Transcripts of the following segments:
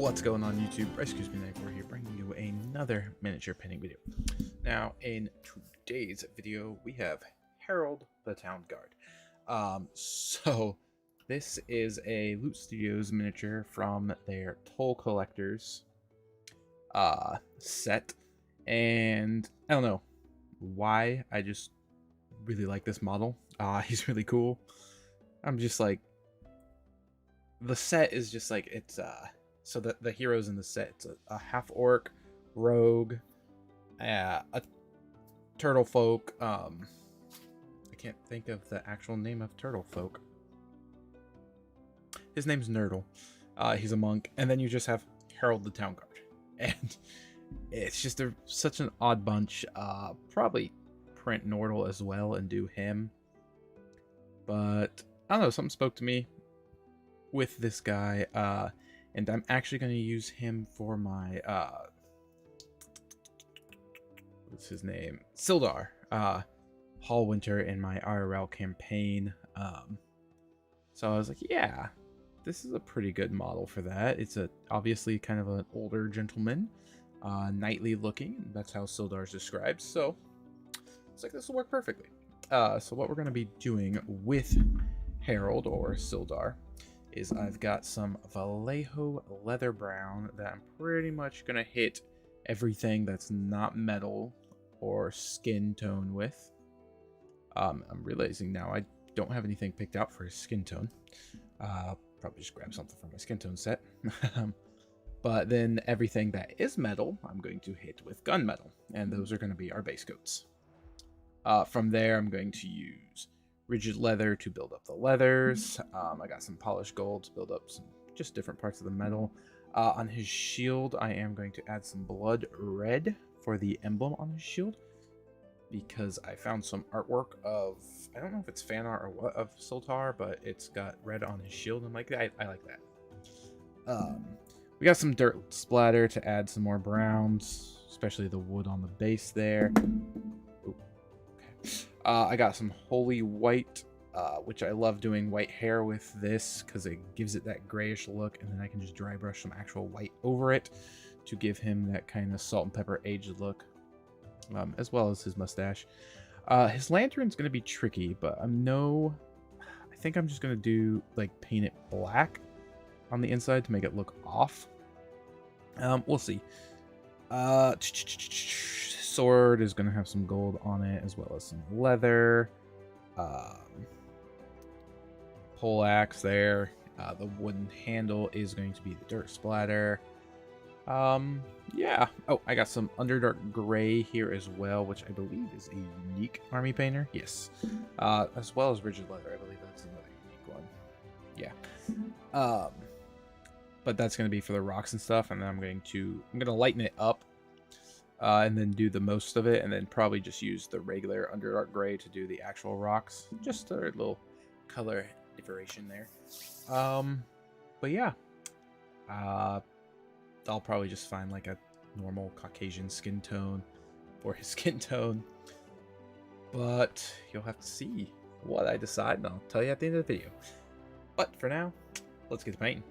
What's going on YouTube? Excuse me, Nightcore here, bringing you another miniature painting video. Now, in today's video, we have Harold the Town Guard. So this is a Loot Studios miniature from their Toll Collectors set, and I don't know why, I just really like this model. He's really cool. I'm just like, the set is just like, it's so the heroes in the set, it's a half orc, rogue, a turtle folk. I can't think of the actual name of turtle folk. His name's Nurdle. He's a monk, and then you just have Harold the Town Guard, and it's just such an odd bunch. Probably print Nordle as well and do him, but I don't know, something spoke to me with this guy, and I'm actually going to use him for my what's his name, Sildar, Hallwinter in my IRL campaign. So I was like, yeah, this is a pretty good model for that. It's obviously kind of an older gentleman, knightly looking, and that's how Sildar's described, so it's like this will work perfectly. So what we're going to be doing with Harold, or Sildar, is I've got some Vallejo leather brown that I'm pretty much going to hit everything that's not metal or skin tone with. I'm realizing now I don't have anything picked out for his skin tone. Probably just grab something from my skin tone set. But then everything that is metal, I'm going to hit with gunmetal, and those are going to be our base coats. From there, I'm going to use rigid leather to build up the leathers. I got some polished gold to build up some just different parts of the metal. On his shield, I am going to add some blood red for the emblem on his shield, because I found some artwork of, I don't know if it's fan art or what, of Sultar, but it's got red on his shield. I'm like, I like that. We got some dirt splatter to add some more browns, especially the wood on the base there. Ooh, okay. I got some holy white, which I love doing white hair with this because it gives it that grayish look, and then I can just dry brush some actual white over it to give him that kind of salt and pepper aged look, as well as his mustache. His lantern's going to be tricky, but I think I'm just going to do, like, paint it black on the inside to make it look off. We'll see. Sword is going to have some gold on it, as well as some leather. Pole axe there. The wooden handle is going to be the dirt splatter. Yeah. Oh, I got some Underdark Gray here as well, which I believe is a unique army painter. Yes. As well as rigid leather. I believe that's another unique one. Yeah. But that's going to be for the rocks and stuff, and then I'm going to lighten it up, and then do the most of it, and then probably just use the regular Underdark Gray to do the actual rocks. Just a little color differentiation there. But yeah, I'll probably just find like a normal Caucasian skin tone for his skin tone, but you'll have to see what I decide, and I'll tell you at the end of the video. But for now, let's get to painting.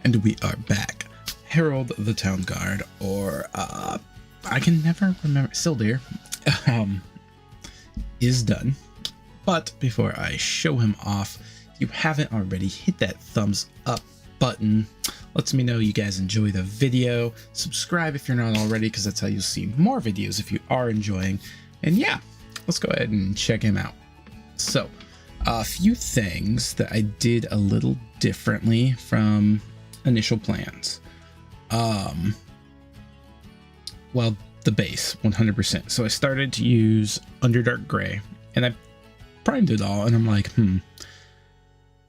And we are back. Harold the Town Guard, or I can never remember, Sildir, is done. But before I show him off, if you haven't already, hit that thumbs up button. Lets me know you guys enjoy the video. Subscribe if you're not already, because that's how you'll see more videos if you are enjoying. And yeah, let's go ahead and check him out. So, a few things that I did a little differently from initial plans. Well, the base 100%. So I started to use Underdark Gray, and I primed it all, and I'm like,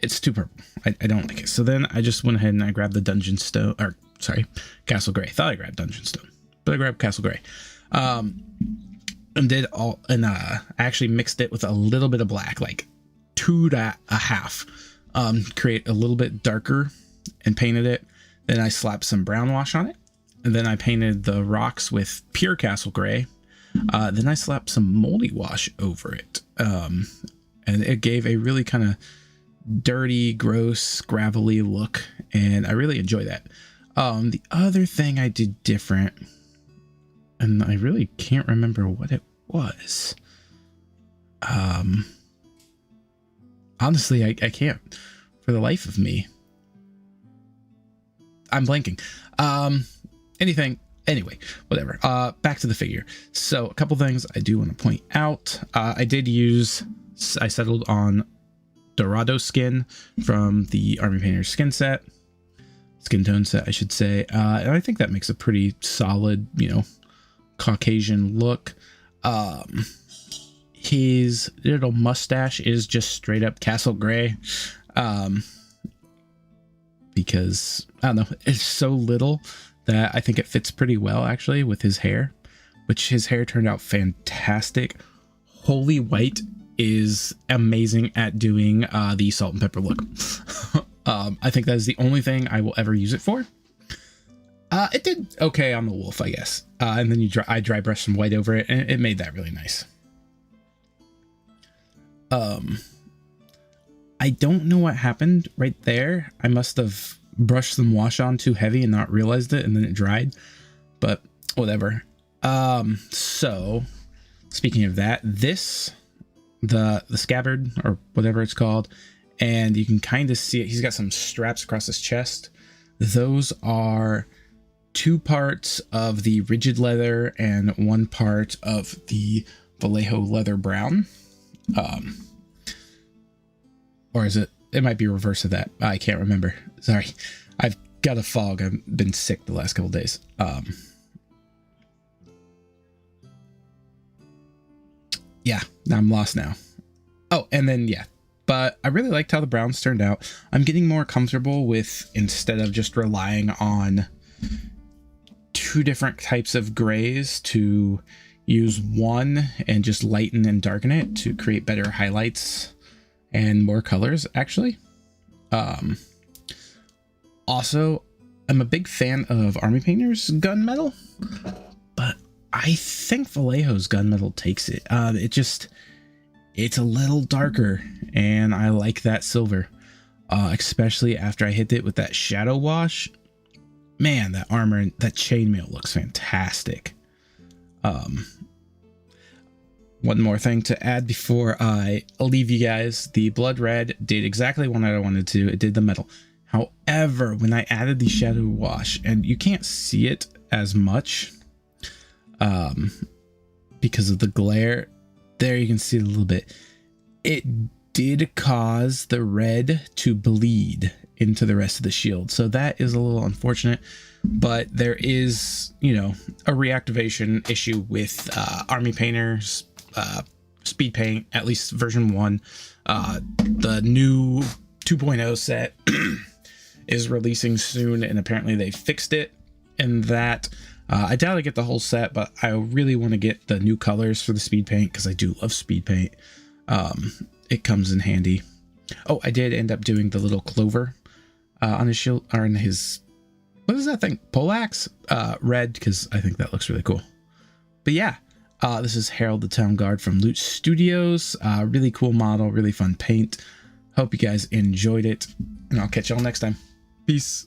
it's too purple. I don't like it. So then I just went ahead and I grabbed the Dungeon Stone, or sorry, Castle Gray. Thought I grabbed Dungeon Stone, but I grabbed Castle Gray. And did all, and I actually mixed it with a little bit of black, like 2.5, create a little bit darker, and painted it. Then I slapped some brown wash on it, and then I painted the rocks with pure Castle Gray. Then I slapped some moldy wash over it, and it gave a really kind of dirty, gross, gravelly look, and I really enjoy that. The other thing I did different, and I really can't remember what it was. Honestly, I can't for the life of me. I'm blanking. Anyway, whatever. Back to the figure. So a couple things I do want to point out. I settled on Dorado skin from the Army Painter's skin tone set, I should say. And I think that makes a pretty solid, Caucasian look. His little mustache is just straight up Castle Gray. Because I don't know, it's so little that I think it fits pretty well actually with his hair, which his hair turned out fantastic. Holy White is amazing at doing the salt and pepper look. I think that is the only thing I will ever use it for. It did okay on the wolf, I guess. And then I dry brushed some white over it, and it made that really nice. I don't know what happened right there. I must have brushed some wash on too heavy and not realized it, and then it dried, but whatever. So speaking of that, the scabbard or whatever it's called, and you can kind of see it. He's got some straps across his chest. Those are 2 parts of the rigid leather and 1 part of the Vallejo leather brown. Or is it? It might be reverse of that. I can't remember. Sorry. I've got a fog. I've been sick the last couple days. Yeah, I'm lost now. Oh, and then, yeah. But I really liked how the browns turned out. I'm getting more comfortable with, instead of just relying on 2 different types of grays, to use one and just lighten and darken it to create better highlights and more colors, actually. Also, I'm a big fan of Army Painter's gunmetal, but I think Vallejo's gunmetal takes it. It's a little darker, and I like that silver, especially after I hit it with that shadow wash. Man, that armor and that chainmail looks fantastic. One more thing to add before I leave you guys. The Blood Red did exactly what I wanted to. It did the metal. However, when I added the shadow wash, and you can't see it as much because of the glare, there you can see it a little bit. It did cause the red to bleed into the rest of the shield. So that is a little unfortunate, but there is, a reactivation issue with Army Painter's speed paint, at least version 1. The new 2.0 set is releasing soon, and apparently they fixed it. And that I doubt I get the whole set, but I really want to get the new colors for the speed paint because I do love speed paint. It comes in handy. Oh, I did end up doing the little clover on his shield, or on his, what is that thing? Poleaxe? Red, because I think that looks really cool. But yeah, this is Harold the Town Guard from Loot Studios. Really cool model, really fun paint. Hope you guys enjoyed it, and I'll catch y'all next time. Peace.